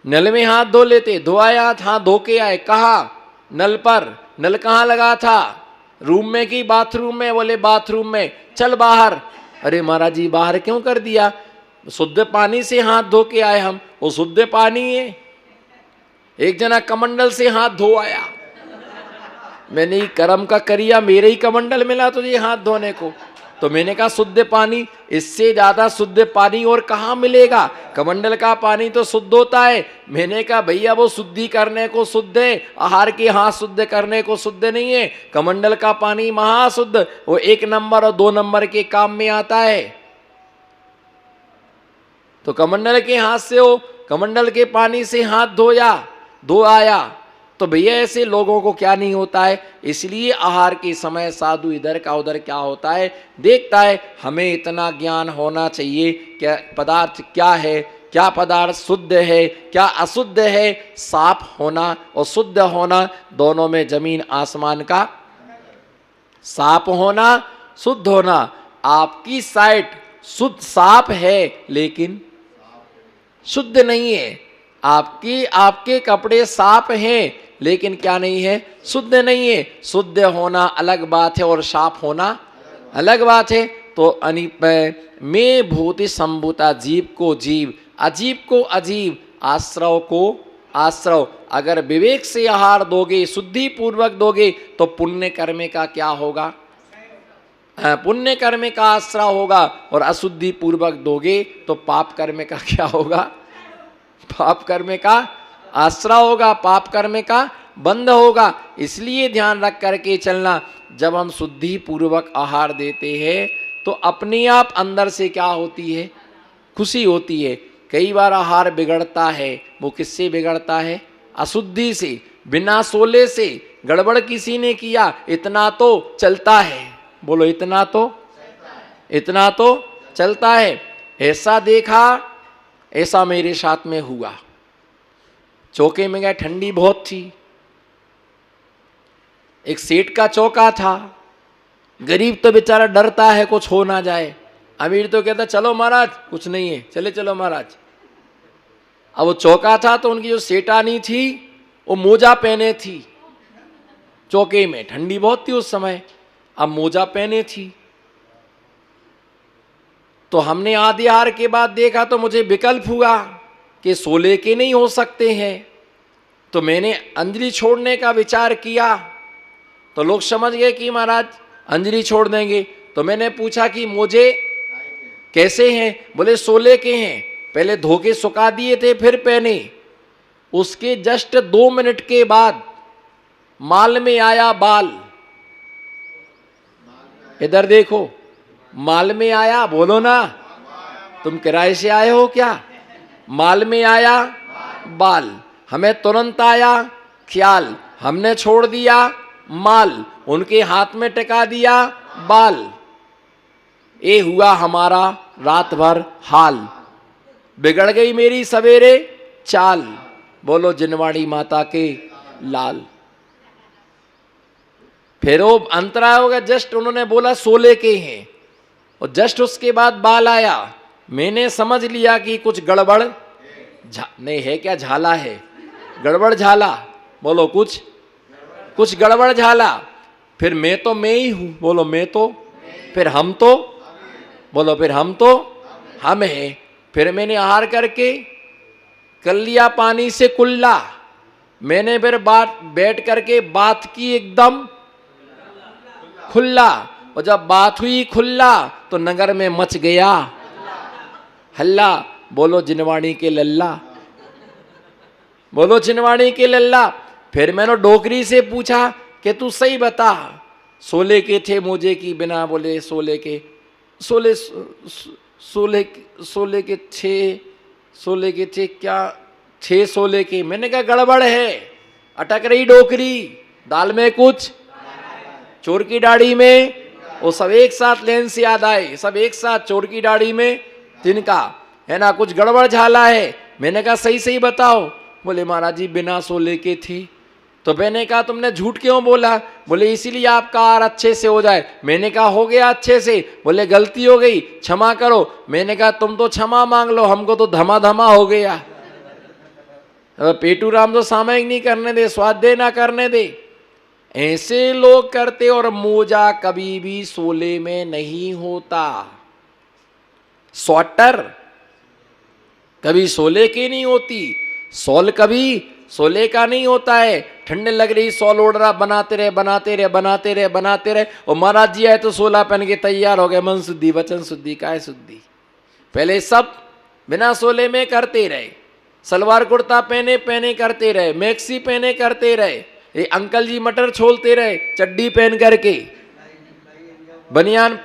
नल में हाथ धो लेते, धोया हाथ, हाथ धो के आए, कहा नल पर, नल कहाँ लगा था, रूम में कि बाथरूम में, बोले बाथरूम में, चल बाहर। अरे महाराज जी बाहर क्यों कर दिया, शुद्ध पानी से हाथ धो के आए हम, वो शुद्ध पानी है। एक जना कमंडल से हाथ धो आया, मैंने कर्म का करिया, मेरे ही कमंडल मिला तुझे हाथ धोने को। तो मैंने कहा शुद्ध पानी, इससे ज्यादा शुद्ध पानी और कहाँ मिलेगा, कमंडल का पानी तो शुद्ध होता है। मैंने कहा भैया वो शुद्धि करने को शुद्ध है, आहार के हाथ शुद्ध करने को शुद्ध नहीं है। कमंडल का पानी महाशुद्ध, वो 1 नंबर और 2 नंबर के काम में आता है। तो कमंडल के हाथ से, वो कमंडल के पानी से हाथ धो आया, तो भैया ऐसे लोगों को क्या नहीं होता है। इसलिए आहार के समय साधु इधर का उधर क्या होता है देखता है। हमें इतना ज्ञान होना चाहिए क्या पदार्थ क्या है, क्या पदार्थ शुद्ध है, क्या अशुद्ध है। साफ होना और शुद्ध होना दोनों में जमीन आसमान का, साफ होना शुद्ध होना। आपकी साइट शुद्ध साफ है लेकिन शुद्ध नहीं है, आपके कपड़े साफ हैं लेकिन क्या नहीं है, शुद्ध नहीं है। शुद्ध होना अलग बात है और साफ होना अलग बात है। तो में भूति संभूता, जीव को जीव, अजीब को अजीब, आश्रव को आश्रव। अगर विवेक से आहार दोगे, शुद्धि पूर्वक दोगे, तो पुण्य कर्म का क्या होगा, पुण्य कर्म का आश्रय होगा। और अशुद्धि पूर्वक दोगे तो पाप कर्म का क्या होगा, पाप कर्म का आश्रय होगा, पाप कर्म का बंध होगा। इसलिए ध्यान रख करके चलना, जब हम शुद्धि पूर्वक आहार देते हैं तो अपने आप अंदर से क्या होती है, खुशी होती है। कई बार आहार बिगड़ता है, वो किससे बिगड़ता है, अशुद्धि से, बिना सोले से। गड़बड़ किसी ने किया, इतना तो चलता है, बोलो इतना तो चलता है। ऐसा देखा, ऐसा मेरे साथ में हुआ। चौके में गए, ठंडी बहुत थी, एक सेठ का चौका था। गरीब तो बेचारा डरता है कुछ हो ना जाए, अमीर तो कहता चलो महाराज कुछ नहीं है, चले चलो महाराज। अब वो चौका था तो उनकी जो सेठानी थी वो मोजा पहने थी, चौके में ठंडी बहुत थी उस समय, अब मोजा पहने थी। तो हमने आधे आहार के बाद देखा तो मुझे विकल्प हुआ कि सोले के नहीं हो सकते हैं। तो मैंने अंजलि छोड़ने का विचार किया, तो लोग समझ गए कि महाराज अंजलि छोड़ देंगे। तो मैंने पूछा कि मोजे कैसे हैं, बोले सोले के हैं, पहले धो के सुखा दिए थे फिर पहने। उसके जस्ट 2 मिनट के बाद माल में आया बाल, इधर देखो, माल में आया, बोलो ना, तुम किराए से आए हो क्या, माल में आया बाल। हमें तुरंत आया ख्याल, हमने छोड़ दिया माल, उनके हाथ में टिका दिया बाल। ये हुआ हमारा रात भर हाल, बिगड़ गई मेरी सवेरे चाल, बोलो जिनवाड़ी माता के लाल। फिर वो अंतराय हो गया, जस्ट उन्होंने बोला सोले के हैं, और जस्ट उसके बाद बाल आया। मैंने समझ लिया कि कुछ गड़बड़ नहीं है, क्या झाला है, गड़बड़ झाला, बोलो कुछ गड़बड़ झाला। फिर मैं तो मैं ही हूं, बोलो मैं तो, फिर हम तो, बोलो फिर हम तो हम हैं। फिर मैंने आहार करके कर लिया पानी से कुल्ला। मैंने फिर बैठ करके बात की एकदम खुल्ला, और जब बात हुई खुल्ला तो नगर में मच गया हल्ला, बोलो जिनवाणी के लल्ला, बोलो जिनवाणी के लल्ला। फिर मैंने डोकरी से पूछा कि तू सही बता, सोले के थे मोजे की बिना, बोले सोले के, सोले के थे क्या, 6 सोले के। मैंने कहा गड़बड़ है, अटक रही डोकरी, दाल में कुछ, चोर की दाढ़ी में, वो सब एक साथ लेन से याद आए, सब एक साथ, चोर की दाढ़ी में तिनका, है ना, कुछ गड़बड़ झाला है। मैंने कहा सही बताओ, बोले महाराज जी बिना सोले के थे। तो मैंने कहा तुमने झूठ क्यों बोला, बोले इसीलिए आपका आहार अच्छे से हो जाए। मैंने कहा हो गया अच्छे से, बोले गलती हो गई क्षमा करो। मैंने कहा तुम तो क्षमा मांग लो, हमको तो धमा धमा हो गया। पेटू राम तो सामयिक नहीं करने दे, स्वाध्याय ना करने दे। ऐसे लोग करते। और मोजा कभी भी सोले में नहीं होता। स्वेटर कभी सोले की नहीं होती, सॉल कभी सोले का नहीं होता है। ठंडे लग रही, सॉल ओढ़ रहा, बनाते रहे बनाते रहे बनाते रहे बनाते रहे। और महाराज जी आए तो सोला पहन के तैयार हो गए। मन शुद्धि, वचन शुद्धि, काय शुद्धि। पहले सब बिना सोले में करते रहे। सलवार कुर्ता पहने पहने करते रहे, मैक्सी पहने करते रहे। ये अंकल जी मटर छोलते रहे चड्डी पहन करके, बनियान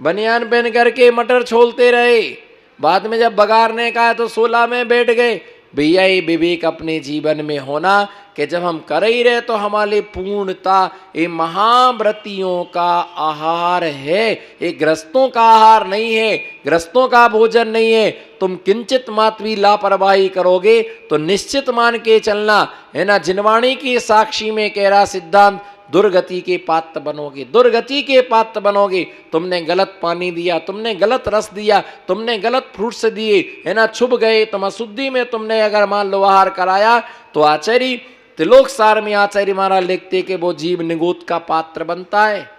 बनियान पहन करके मटर छोलते रहे। बाद में जब बगारने का है तो सोला में बैठ गए। भैया ये विवेक अपने जीवन में होना कि जब हम कर ही रहे तो हमारे पूर्णता ये महाव्रतियों का आहार है, ये ग्रस्तों का आहार नहीं है, ग्रस्तों का भोजन नहीं है। तुम किंचित मात्र भी लापरवाही करोगे तो निश्चित मान के चलना है ना, जिनवाणी की साक्षी में कह रहा सिद्धांत, दुर्गति के पात्र बनोगे, दुर्गति के पात्र बनोगे। तुमने गलत पानी दिया, तुमने गलत रस दिया, तुमने गलत फ्रूट्स दिए, है ना, छुप गए। तुम अशुद्धि में तुमने अगर मान लो आहार कराया तो आचार्य त्रिलोक सार में आचार्य महाराज लिखते कि वो जीव निगोद का पात्र बनता है,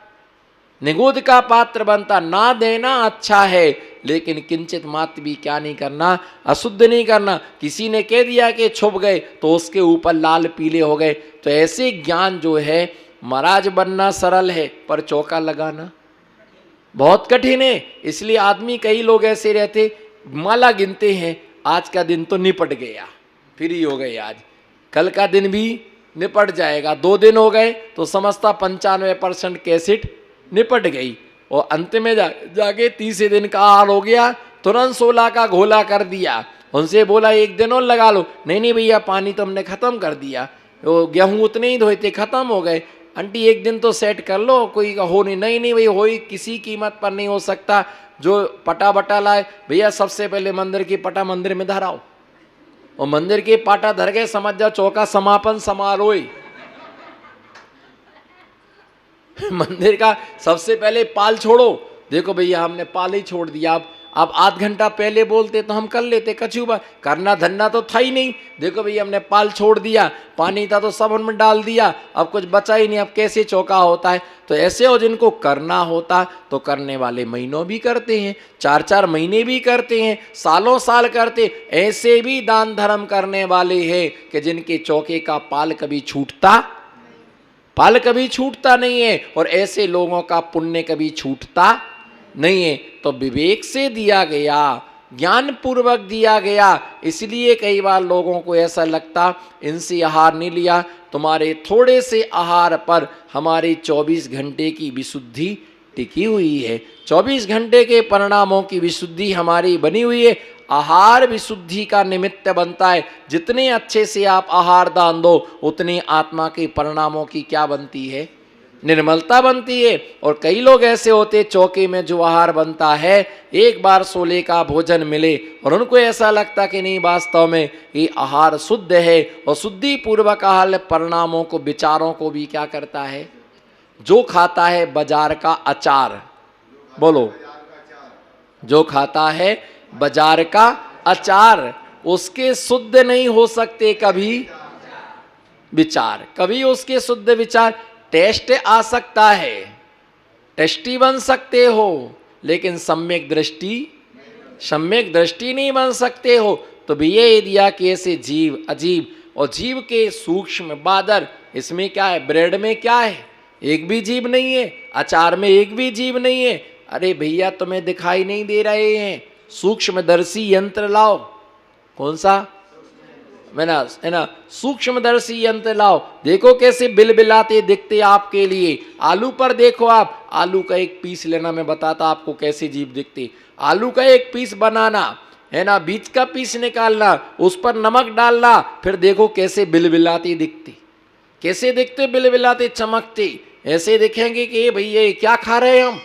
निगोद का पात्र बनता। ना देना अच्छा है, लेकिन किंचित मात्र भी क्या नहीं करना, अशुद्ध नहीं करना। किसी ने कह दिया कि छुप गए तो उसके ऊपर लाल पीले हो गए। तो ऐसे ज्ञान जो है, महाराज बनना सरल है पर चौका लगाना बहुत कठिन है। इसलिए आदमी, कई लोग ऐसे रहते, माला गिनते हैं, आज का दिन तो निपट गया, फ्री हो गए, आज कल का दिन भी निपट जाएगा। 2 दिन हो गए तो समझता 95% कैसेट निपट गई। और अंत में जाके 30 दिन का आहार हो गया, तुरंत 16 का घोला कर दिया। उनसे बोला 1 दिन और लगा लो, नहीं भैया पानी तो हमने खत्म कर दिया, वो गेहूं उतने ही धोए थे खत्म हो गए। आंटी 1 दिन तो सेट कर लो, कोई हो नहीं भाई, हो ही किसी कीमत पर नहीं हो सकता। जो पटा बटा लाए भैया, सबसे पहले मंदिर की पटा मंदिर में धराओ, और मंदिर के पाटा धर गए, समझ जाओ चौका समापन समारोह। मंदिर का सबसे पहले पाल छोड़ो। देखो भैया हमने पाल ही छोड़ दिया, अब 8 घंटा पहले बोलते तो हम कर लेते, कछुआ करना धरना तो था ही नहीं। देखो भैया हमने पाल छोड़ दिया, पानी था तो सब उनमें डाल दिया, अब कुछ बचा ही नहीं, अब कैसे चौका होता है। तो ऐसे हो जिनको करना होता तो करने वाले महीनों भी करते हैं, 4-4 महीने भी करते हैं, सालों साल करते। ऐसे भी दान धर्म करने वाले हैं कि जिनके चौके का पाल कभी छूटता नहीं है, और ऐसे लोगों का पुण्य कभी छूटता नहीं है। तो विवेक से दिया गया, ज्ञान पूर्वक दिया गया। इसलिए कई बार लोगों को ऐसा लगता इनसे आहार नहीं लिया, तुम्हारे थोड़े से आहार पर हमारे 24 घंटे की विशुद्धि टिकी हुई है, 24 घंटे के परिणामों की विशुद्धि हमारी बनी हुई है। आहार विशुद्धि का निमित्त बनता है। जितने अच्छे से आप आहार दान दो, उतनी आत्मा के परिणामों की क्या बनती है, निर्मलता बनती है। और कई लोग ऐसे होते, चौके में जो आहार बनता है, एक बार सोले का भोजन मिले और उनको ऐसा लगता कि नहीं, वास्तव में ये आहार शुद्ध है, और शुद्धि पूर्वक आहार परिणामों को, विचारों को भी क्या करता है, जो खाता है बाजार का अचार, बोलो, जो खाता है बाजार का अचार, उसके शुद्ध नहीं हो सकते कभी विचार, कभी उसके शुद्ध विचार। टेस्ट आ सकता है, टेस्टी बन सकते हो, लेकिन सम्यक दृष्टि नहीं बन सकते हो। तो भैया ये दिया कि ऐसे जीव अजीब, और जीव के सूक्ष्म बादर, इसमें क्या है, ब्रेड में क्या है, एक भी जीव नहीं है, अचार में एक भी जीव नहीं है। अरे भैया तुम्हें दिखाई नहीं दे रहे हैं, सूक्ष्मदर्शी यंत्र लाओ। कौन सा, है ना, सूक्ष्मदर्शी यंत्र लाओ, देखो कैसे बिलबिलाते दिखते आपके लिए। आलू पर देखो आप, आलू का एक पीस लेना, मैं बताता आपको कैसे जीव दिखते। आलू का एक पीस बनाना, है ना, बीच का पीस निकालना, उस पर नमक डालना, फिर देखो कैसे बिलबिलाते दिखते, कैसे दिखते बिलबिलाते, चमकते। ऐसे दिखेंगे कि भैया क्या खा रहे हैं हम,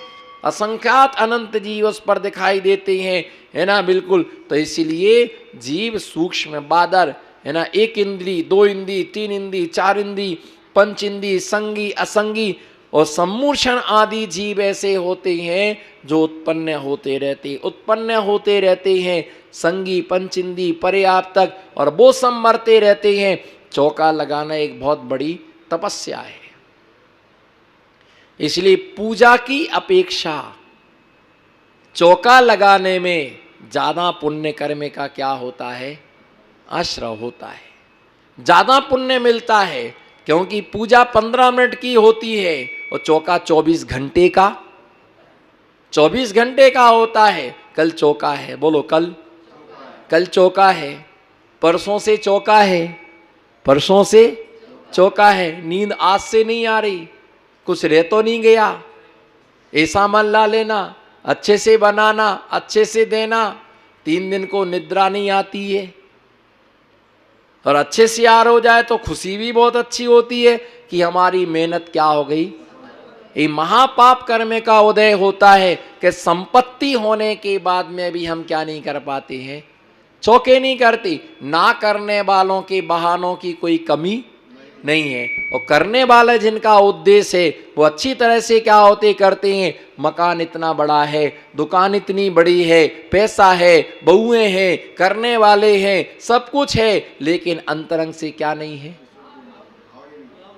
असंख्यात अनंत जीव उस पर दिखाई देते हैं, है ना, बिल्कुल। तो इसीलिए जीव सूक्ष्म बादर, है ना, 1 इंद्री, 2 इंद्री, 3 इंद्री, 4 इंद्री, पंच इंद्री, संगी असंगी, और सम्मूषण आदि जीव ऐसे होते हैं जो उत्पन्न होते रहते हैं, संगी पंचिंदी पर्याप्तक, और वो सब मरते रहते हैं। चौका लगाना एक बहुत बड़ी तपस्या है। इसलिए पूजा की अपेक्षा चौका लगाने में ज्यादा पुण्य कर्म का क्या होता है, आश्रय होता है, ज्यादा पुण्य मिलता है। क्योंकि पूजा 15 मिनट की होती है और चौका 24 घंटे का, 24 घंटे का होता है। कल चौका है, बोलो कल चौका है, परसों से चौका है, परसों से चौका है। नींद आज से नहीं आ रही, कुछ रह तो नहीं गया, ऐसा मन ला लेना, अच्छे से बनाना, अच्छे से देना। 3 दिन को निद्रा नहीं आती है और अच्छे से यार हो जाए तो खुशी भी बहुत अच्छी होती है कि हमारी मेहनत क्या हो गई। ये महापाप कर्म का उदय होता है कि संपत्ति होने के बाद में भी हम क्या नहीं कर पाते हैं, चौके नहीं करती। ना करने वालों के बहानों की कोई कमी नहीं है, और करने वाले जिनका उद्देश्य है वो अच्छी तरह से क्या होते करते हैं। मकान इतना बड़ा है, दुकान इतनी बड़ी है, पैसा है, बहुएं हैं, करने वाले हैं, सब कुछ है, लेकिन अंतरंग से क्या नहीं है।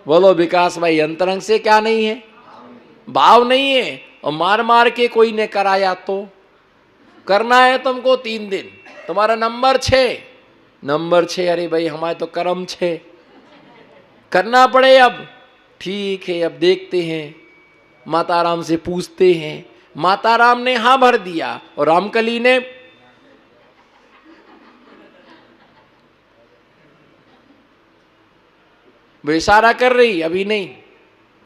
बोलो विकास भाई, अंतरंग से क्या नहीं है, भाव नहीं है। और मार मार के कोई ने कराया तो करना है तुमको 3 दिन, तुम्हारा नंबर 6, अरे भाई हमारे तो कर्म 6, करना पड़े। अब ठीक है, अब देखते हैं, माता राम से पूछते हैं। माता राम ने हाँ भर दिया और रामकली ने वो इशारा कर रही, अभी नहीं,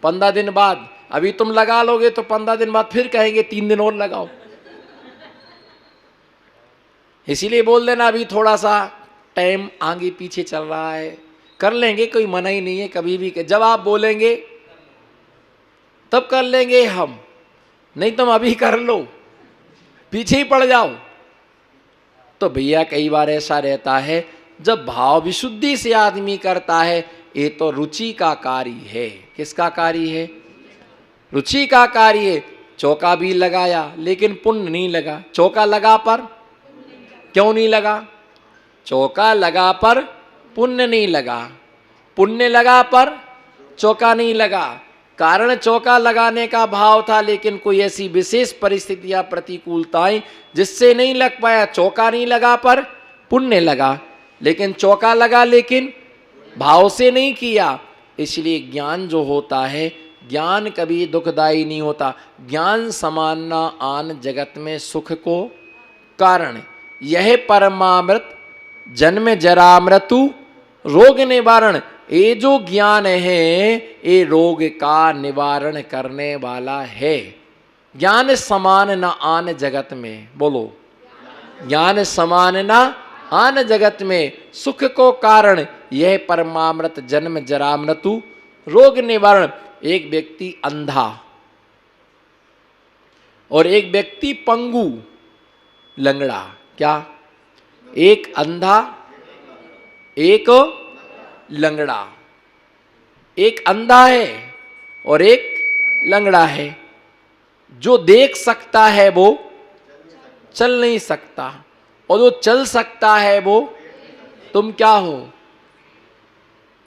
15 दिन बाद। अभी तुम लगा लोगे तो 15 दिन बाद फिर कहेंगे 3 दिन और लगाओ। इसीलिए बोल देना अभी थोड़ा सा टाइम आगे पीछे चल रहा है, कर लेंगे, कोई मना ही नहीं है। कभी भी जब आप बोलेंगे तब कर लेंगे हम, नहीं तुम अभी कर लो, पीछे ही पड़ जाओ। तो भैया कई बार ऐसा रहता है जब भाव विशुद्धि से आदमी करता है, ये तो रुचि का कार्य है। किसका कार्य है, रुचि का कार्य है। चौका भी लगाया लेकिन पुण्य नहीं लगा। चौका लगा पर क्यों नहीं लगा, चौका लगा पर पुण्य नहीं लगा, पुण्य लगा पर चौका नहीं लगा। कारण चौका लगाने का भाव था, लेकिन कोई ऐसी विशेष परिस्थितियां प्रतिकूलताएं जिससे नहीं लग पाया। चौका नहीं लगा पर पुण्य लगा, लेकिन चौका लगा लेकिन भाव से नहीं किया। इसलिए ज्ञान जो होता है, ज्ञान कभी दुखदायी नहीं होता। ज्ञान समानना आन जगत में सुख को कारण, यह परमामृत जन्म जरा मृत्यु रोग निवारण। ये जो ज्ञान है ये रोग का निवारण करने वाला है। ज्ञान समान न आन जगत में, बोलो ज्ञान समान न आन जगत में सुख को कारण, यह परमामृत जन्म जरा मृत्यु रोग निवारण। एक व्यक्ति अंधा और एक व्यक्ति पंगु लंगड़ा, क्या, एक अंधा एक लंगड़ा, एक अंधा है और एक लंगड़ा है। जो देख सकता है वो चल नहीं सकता, और जो चल सकता है वो, तुम क्या हो,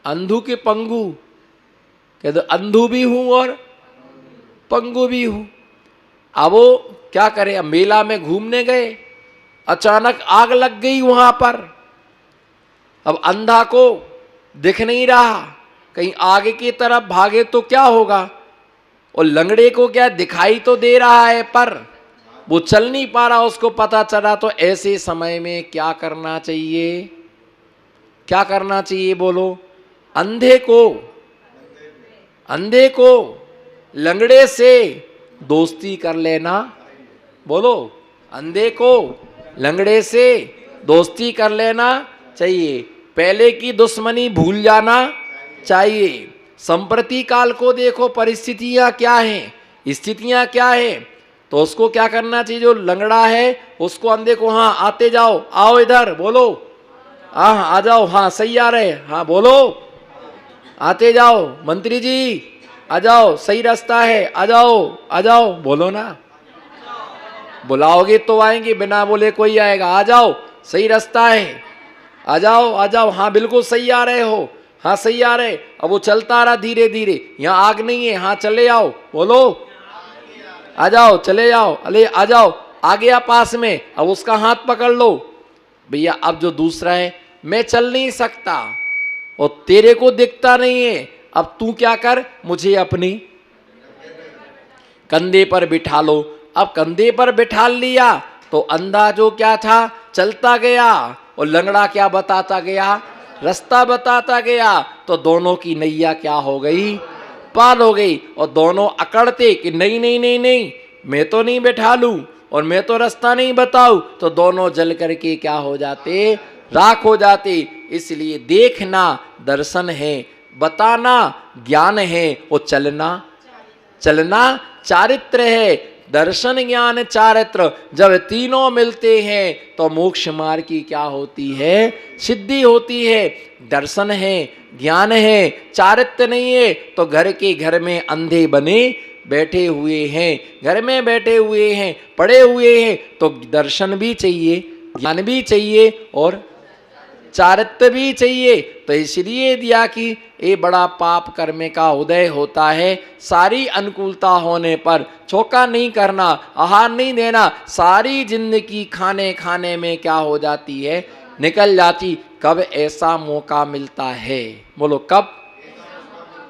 अंधू के पंगु। कह दो अंधू भी हूं और पंगु भी हूं। अब वो क्या करे, अब मेला में घूमने गए, अचानक आग लग गई वहां पर। अब अंधा को दिख नहीं रहा, कहीं आगे की तरफ भागे तो क्या होगा, और लंगड़े को क्या दिखाई तो दे रहा है पर वो चल नहीं पा रहा, उसको पता चला। तो ऐसे समय में क्या करना चाहिए, क्या करना चाहिए, बोलो। अंधे को लंगड़े से दोस्ती कर लेना, बोलो अंधे को लंगड़े से दोस्ती कर लेना चाहिए। पहले की दुश्मनी भूल जाना चाहिए। संप्रति काल को देखो, परिस्थितियां क्या हैं, स्थितियां क्या है, तो उसको क्या करना चाहिए। जो लंगड़ा है उसको अंधे को, हाँ आते जाओ, आओ इधर, बोलो हाँ आ जाओ, हाँ सही आ रहे, हाँ बोलो आते जाओ, मंत्री जी आ जाओ, सही रास्ता है, आ जाओ आ जाओ, बोलो ना, बुलाओगे तो आएंगे, बिना बोले कोई आएगा? आ जाओ, सही रास्ता है, आ जाओ आ जाओ, हाँ बिल्कुल सही आ रहे हो, हाँ सही आ रहे। अब वो चलता रहा धीरे धीरे, यहाँ आग नहीं है, हाँ चले आओ, बोलो आ जाओ, चले जाओ, अरे आ जाओ, आ गया पास में, अब उसका हाथ पकड़ लो। भैया अब जो दूसरा है, मैं चल नहीं सकता और तेरे को दिखता नहीं है, अब तू क्या कर, मुझे अपनी कंधे पर बिठा लो। अब कंधे पर बिठा लिया तो अंधा जो क्या था चलता गया और लंगड़ा क्या बताता गया, रास्ता बताता गया, तो दोनों की नैया क्या हो गई, पार हो गई। और दोनों अकड़ते कि नहीं नहीं नहीं नहीं, मैं तो नहीं बैठा लूं और मैं तो रास्ता नहीं बताऊं, तो दोनों जल करके क्या हो जाते, राख हो जाते। इसलिए देखना दर्शन है, बताना ज्ञान है, और चलना चलना चारित्र है। दर्शन ज्ञान चारित्र जब तीनों मिलते हैं तो मोक्ष मार्ग की क्या होती है, सिद्धि होती है। दर्शन है, ज्ञान है, चारित्र नहीं है तो घर के घर में अंधे बने बैठे हुए हैं, घर में बैठे हुए हैं, पड़े हुए हैं। तो दर्शन भी चाहिए, ज्ञान भी चाहिए और चारित्र भी चाहिए। तो इसलिए दिया कि ये बड़ा पाप कर्म का उदय होता है। सारी अनुकूलता होने पर चौका नहीं करना, आहार नहीं देना, सारी जिंदगी खाने खाने में क्या हो जाती है, निकल जाती। कब ऐसा मौका मिलता है, बोलो कब,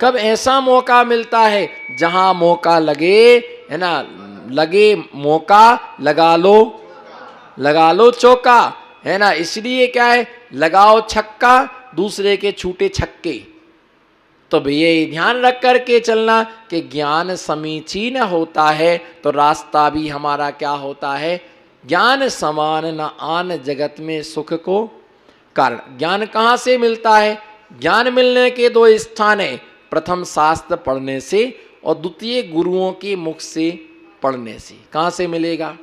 कब ऐसा मौका मिलता है जहां मौका लगे, है ना, लगे मौका लगा लो चौका, है ना। इसलिए क्या है, लगाओ छक्का दूसरे के छूटे छक्के। तो भैया ये ध्यान रख करके चलना कि ज्ञान समीचीन होता है तो रास्ता भी हमारा क्या होता है, ज्ञान समान न आन जगत में सुख को कारण। ज्ञान कहाँ से मिलता है, ज्ञान मिलने के दो स्थान है, प्रथम शास्त्र पढ़ने से और द्वितीय गुरुओं के मुख से पढ़ने से। कहाँ से मिलेगा,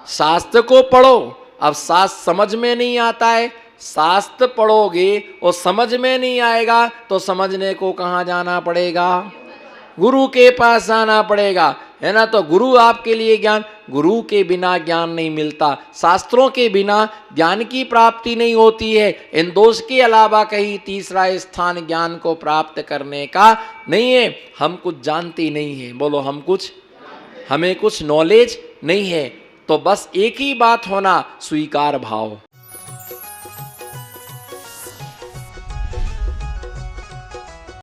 शास्त्र को पढ़ो। अब शास्त्र समझ में नहीं आता है, शास्त्र पढ़ोगे और समझ में नहीं आएगा तो समझने को कहाँ जाना पड़ेगा, गुरु के पास जाना पड़ेगा, है ना। तो गुरु आपके लिए ज्ञान, गुरु के बिना ज्ञान नहीं मिलता, शास्त्रों के बिना ज्ञान की प्राप्ति नहीं होती है। इन दोष के अलावा कहीं तीसरा स्थान ज्ञान को प्राप्त करने का नहीं है। हम कुछ जानते नहीं है, बोलो हम कुछ, हमें कुछ नॉलेज नहीं है। तो बस एक ही बात होना, स्वीकार भाव।